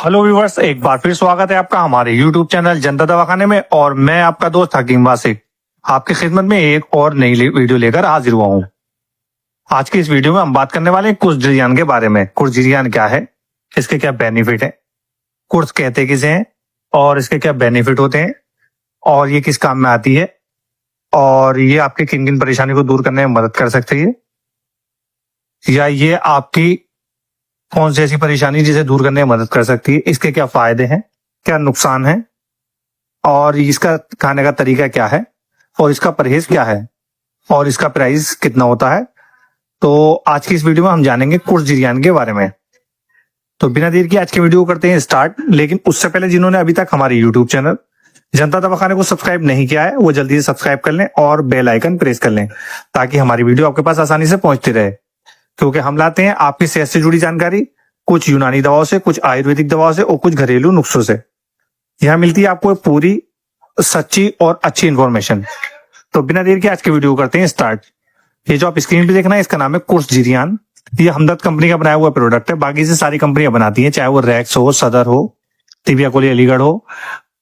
Hello viewers, एक बार फिर स्वागत है आपका हमारे यूट्यूब चैनल जनता दवाखाने में। और मैं आपका दोस्त हकीम वासिक आपकी खिदमत में एक और नई वीडियो लेकर हाजिर हुआ हूँ। आज की इस वीडियो में हम बात करने वाले हैं कुर्स जिरियान के बारे में। कुर्स जिरियान क्या है, इसके क्या बेनिफिट है, कुर्स कहते किसे हैं और इसके क्या बेनिफिट होते हैं और ये किस काम में आती है और ये आपकी किन किन परेशानी को दूर करने में मदद कर सकती है, या ये आपकी कौन सी ऐसी परेशानी जिसे दूर करने में मदद कर सकती है, इसके क्या फायदे हैं, क्या नुकसान है और इसका खाने का तरीका क्या है और इसका परहेज क्या है और इसका प्राइस कितना होता है। तो आज की इस वीडियो में हम जानेंगे कुर्स जिरियान के बारे में। तो बिना देर की आज की वीडियो करते हैं स्टार्ट। लेकिन उससे पहले जिन्होंने अभी तक हमारे यूट्यूब चैनल जनता दवाखाने को सब्सक्राइब नहीं किया है वो जल्दी से सब्सक्राइब कर लें और बेल आइकन प्रेस कर लें ताकि हमारी वीडियो आपके पास आसानी से पहुंचती रहे, क्योंकि हम लाते हैं आपकी सेहत से जुड़ी जानकारी, कुछ यूनानी दवाओं से, कुछ आयुर्वेदिक दवाओं से और कुछ घरेलू नुस्खों से। यहाँ मिलती है आपको पूरी सच्ची और अच्छी इंफॉर्मेशन। तो बिना देर के आज की वीडियो करते हैं स्टार्ट। ये जो आप स्क्रीन पे देखना है इसका नाम है कुर्स जिरियान। ये हमदर्द कंपनी का बनाया हुआ प्रोडक्ट है। बाकी से सारी कंपनियां बनाती हैं, चाहे वो रैक्स हो, सदर हो, तिबिया कोली अलीगढ़ हो,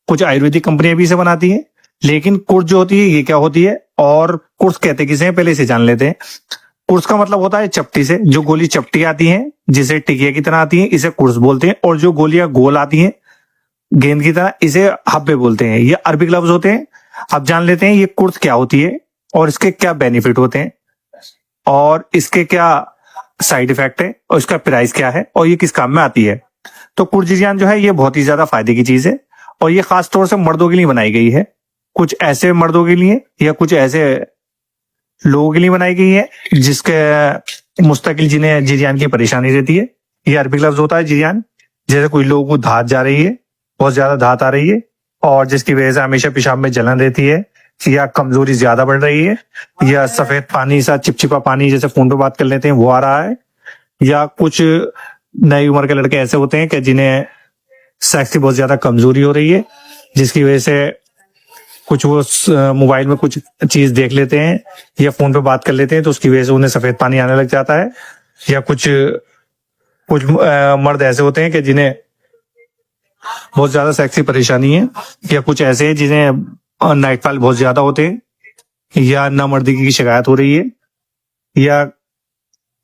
कुछ आयुर्वेदिक कंपनियां भी इसे बनाती हैं। लेकिन कुर्स जो होती है ये क्या होती है और कुर्स कहते किसे हैं पहले इसे जान लेते हैं। कुर्स का मतलब होता है चपटी से, जो गोली चपटी आती है जिसे टिकिया की तरह आती है इसे कुर्स बोलते हैं, और जो गोलियां गोल आती हैं गेंद की तरह इसे हब्बे बोलते हैं। ये अरबिक लफ्ज होते हैं। अब जान लेते हैं ये कुर्स क्या होती है और इसके क्या बेनिफिट होते हैं और इसके क्या साइड इफेक्ट है और इसका प्राइस क्या है और ये किस काम में आती है। तो कुर्स जिरियान जो है ये बहुत ही ज्यादा फायदे की चीज है और ये खास तौर से मर्दों के लिए बनाई गई है। कुछ ऐसे मर्दों के लिए या कुछ ऐसे लोगों के लिए बनाई गई है जिसके मुस्तकिल जिन्हें जिरियान की परेशानी रहती है। ये अरबिक लफ्ज होता है जिरियान। जैसे कोई लोगों को धात जा रही है, बहुत ज्यादा धात आ रही है और जिसकी वजह से हमेशा पेशाब में जलन रहती है, या कमजोरी ज्यादा बढ़ रही है, या सफेद पानी सा चिपचिपा पानी जैसे फोन पे बात कर लेते हैं वो आ रहा है, या कुछ नई उम्र के लड़के ऐसे होते हैं कि जिन्हें सेक्स की बहुत ज्यादा कमजोरी हो रही है, जिसकी वजह से कुछ वो मोबाइल में कुछ चीज देख लेते हैं या फोन पे बात कर लेते हैं तो उसकी वजह से उन्हें सफेद पानी आने लग जाता है। या कुछ मर्द ऐसे होते हैं कि जिन्हें बहुत ज्यादा सेक्स की परेशानी है, या कुछ ऐसे हैं जिन्हें नाइटफॉल बहुत ज्यादा होते हैं, या नामर्दगी की शिकायत हो रही है, या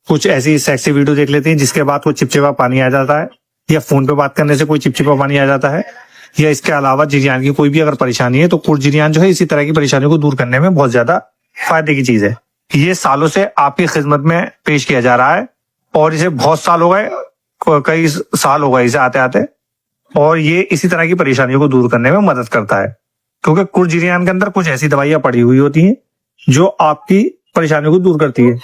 कुछ ऐसी सेक्सी वीडियो देख लेते हैं जिसके बाद कोई चिपचिपा पानी आ जाता है, या फोन पे बात करने से कोई चिपचिपा पानी आ जाता है, या इसके अलावा जिरियान की कोई भी अगर परेशानी है तो कुर्स जिरियान जो है इसी तरह की परेशानियों को दूर करने में बहुत ज्यादा फायदे की चीज है। ये सालों से आपकी खिदमत में पेश किया जा रहा है और इसे बहुत साल हो गए, कई साल हो गए इसे आते आते, और ये इसी तरह की परेशानियों को दूर करने में मदद करता है, क्योंकि कुर्स जिरियान के अंदर कुछ ऐसी दवाइयां पड़ी हुई होती हैं जो आपकी परेशानियों को दूर करती है।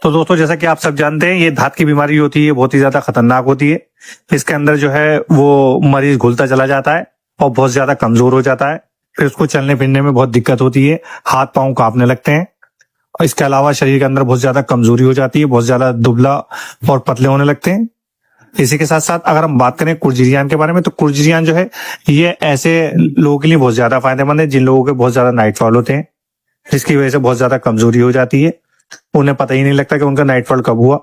तो दोस्तों, जैसा कि आप सब जानते हैं ये धात की बीमारी होती है, बहुत ही ज्यादा खतरनाक होती है। इसके अंदर जो है वो मरीज घुलता चला जाता है और बहुत ज्यादा कमजोर हो जाता है। फिर उसको चलने फिरने में बहुत दिक्कत होती है, हाथ पांव कांपने लगते हैं। और इसके अलावा शरीर के अंदर बहुत ज्यादा कमजोरी हो जाती है, बहुत ज्यादा दुबला और पतले होने लगते हैं। इसी के साथ साथ अगर हम बात करें कुर्स जिरियान के बारे में तो कुर्स जिरियान जो है ये ऐसे लोगों के लिए बहुत ज्यादा फायदेमंद है जिन लोगों के बहुत ज्यादा नाइटफॉल होते हैं, जिसकी वजह से बहुत ज्यादा कमजोरी हो जाती है, उन्हें पता ही नहीं लगता कि उनका नाइटफॉल कब हुआ।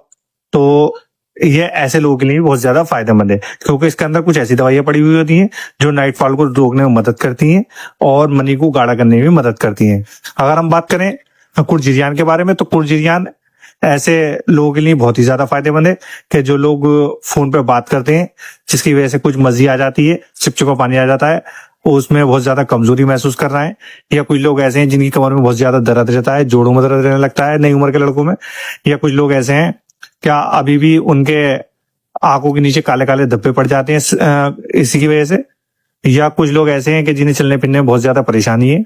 तो ये ऐसे लोगों के लिए भी बहुत ज्यादा फायदेमंद है, क्योंकि इसके अंदर कुछ ऐसी दवाइयां पड़ी हुई होती हैं जो नाइटफॉल को रोकने में मदद करती हैं और मनी को गाढ़ा करने में भी मदद करती हैं। अगर हम बात करें कुर्स जिरियान के बारे में तो कुर्स जिरियान ऐसे लोगों के लिए बहुत ही ज्यादा फायदेमंद है कि जो लोग फोन पे बात करते हैं जिसकी वजह से कुछ मर्जी आ जाती है, चिपचिपा पानी आ जाता है, उसमें बहुत ज्यादा कमजोरी महसूस कर रहे हैं, या कुछ लोग ऐसे हैं जिनकी कमर में बहुत ज्यादा दर्द रहता है, जोड़ों में दर्द रहने लगता है नई उम्र के लड़कों में, या कुछ लोग ऐसे हैं क्या अभी भी उनके आंखों के नीचे काले काले धब्बे पड़ जाते हैं इसी की वजह से, या कुछ लोग ऐसे हैं कि जिन्हें चलने फिरने में बहुत ज्यादा परेशानी है,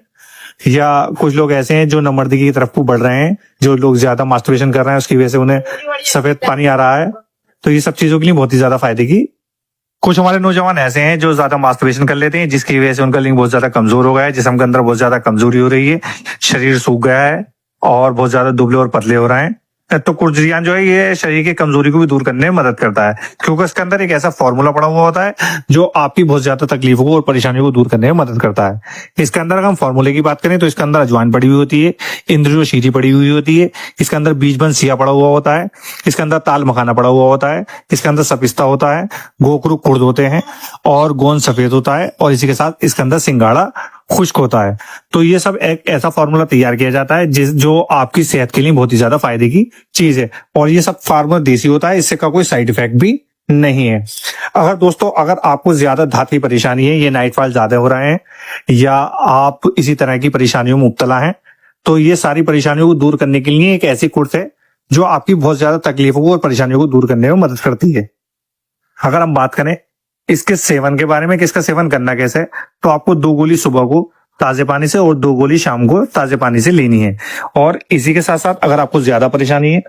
या कुछ लोग ऐसे हैं जो नमर्दगी की तरफ को बढ़ रहे हैं, जो लोग ज्यादा मास्टरबेशन कर रहे हैं उसकी वजह से उन्हें सफेद पानी आ रहा है। तो ये सब चीजों के लिए बहुत ही ज्यादा फायदे की। कुछ हमारे नौजवान ऐसे हैं जो ज्यादा मास्टरबेशन कर लेते हैं जिसकी वजह से उनका लिंग बहुत ज्यादा कमजोर हो गया है, जिस्म के अंदर बहुत ज्यादा कमजोरी हो रही है, शरीर सूख गया है और बहुत ज्यादा दुबले और पतले हो रहे हैं। तो कुर्जियान जो है ये शरीर की कमजोरी को भी दूर करने में मदद करता है, क्योंकि इसके अंदर एक ऐसा फॉर्मूला पड़ा हुआ होता है जो आपकी बहुत ज्यादा तकलीफों को और परेशानियों को दूर करने में मदद करता है। इसके अंदर अगर हम फॉर्मूले की बात करें तो इसके अंदर अजवाइन पड़ी हुई होती है, इंद्रियो शीरी पड़ी हुई होती है, इसके अंदर बीजबन सिया पड़ा हुआ होता है, इसके अंदर ताल मखाना पड़ा हुआ होता है, इसके अंदर सपिस्ता होता है, गोखरू कुर्द होते हैं और गोंद सफेद होता है, और इसी के साथ इसके अंदर सिंगाड़ा खुश्क होता है। तो ये सब एक ऐसा फॉर्मूला तैयार किया जाता है जो आपकी सेहत के लिए बहुत ही ज्यादा फायदे की चीज है, और ये सब फार्मूला देसी होता है, इससे का कोई साइड इफेक्ट भी नहीं है। अगर दोस्तों अगर आपको ज्यादा दांत की परेशानी है, ये नाइटफॉल ज्यादा हो रहे हैं, या आप इसी तरह की परेशानियों में मुब्तला हैं, तो ये सारी परेशानियों को दूर करने के लिए एक ऐसी कुर्स है जो आपकी बहुत ज्यादा तकलीफों को और परेशानियों को दूर करने में मदद करती है। अगर हम बात करें इसके सेवन के बारे में कि इसका सेवन करना कैसे है, तो आपको 2 गोली सुबह को ताजे पानी से और 2 गोली शाम को ताजे पानी से लेनी है। और इसी के साथ साथ अगर आपको ज्यादा परेशानी है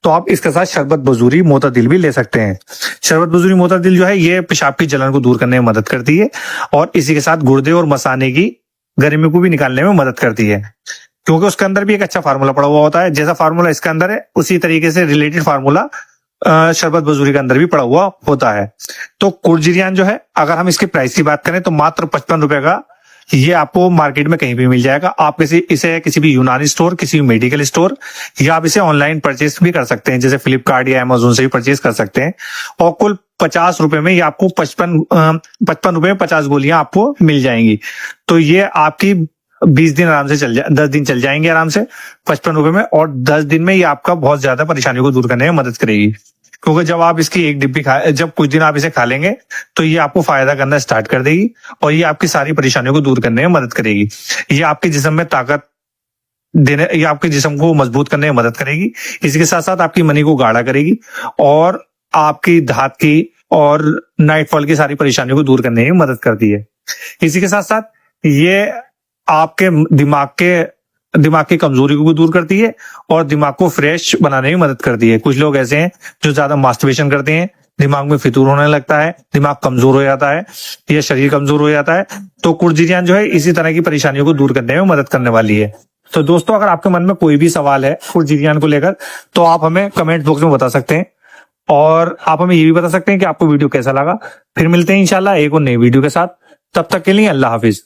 तो आप इसके साथ शरबत बजूरी मोतदिल भी ले सकते हैं। शरबत बजूरी मोतदिल जो है ये पेशाब की जलन को दूर करने में मदद करती है, और इसी के साथ गुर्दे और मसाने की गर्मी को भी निकालने में मदद करती है, क्योंकि उसके अंदर भी एक अच्छा फार्मूला पड़ा हुआ होता है। जैसा फार्मूला इसके अंदर है उसी तरीके से रिलेटेड फार्मूला शरबत बजूरी के अंदर भी पड़ा हुआ होता है। तो कुर्जियान जो है अगर हम इसकी प्राइस की बात करें तो मात्र 55 रुपए का ये आपको मार्केट में कहीं भी मिल जाएगा। आप इसे किसी भी यूनानी स्टोर, किसी भी मेडिकल स्टोर, या आप इसे ऑनलाइन परचेज भी कर सकते हैं, जैसे फ्लिपकार्ट या अमेजोन से भी परचेज कर सकते हैं। और कुल 50 रुपए में ये आपको 55 रुपए में 50 गोलियां आपको मिल जाएंगी। तो ये आपकी 20 दिन आराम से 10 दिन चल जाएंगे आराम से 55 रुपए में, और 10 दिन में ये आपका बहुत ज्यादा परेशानियों को दूर करने में मदद करेगी। क्योंकि जब आप इसकी एक डिब्बी जब कुछ दिन आप इसे खा लेंगे तो ये आपको फायदा करना स्टार्ट कर देगी, और ये आपकी सारी परेशानियों को दूर करने में मदद करेगी। ये आपके जिस्म में ताकत देने, ये आपके जिस्म को मजबूत करने में मदद करेगी। इसी के साथ साथ आपकी मनी को गाढ़ा करेगी, और आपकी धात की और नाइटफॉल की सारी परेशानियों को दूर करने में मदद करती है। इसी के साथ साथ ये आपके दिमाग की कमजोरी को भी दूर करती है, और दिमाग को फ्रेश बनाने में मदद करती है। कुछ लोग ऐसे हैं जो ज्यादा मास्टरबेशन करते हैं, दिमाग में फितूर होने लगता है, दिमाग कमजोर हो जाता है, या शरीर कमजोर हो जाता है, तो कुर्जियान जो है इसी तरह की परेशानियों को दूर करने में मदद करने वाली है। तो दोस्तों अगर आपके मन में कोई भी सवाल है कुर्जियान को लेकर तो आप हमें कमेंट बॉक्स में बता सकते हैं, और आप हमें ये भी बता सकते हैं कि आपको वीडियो कैसा लगा। फिर मिलते हैं इंशाल्लाह एक और नई वीडियो के साथ, तब तक के लिए अल्लाह हाफिज।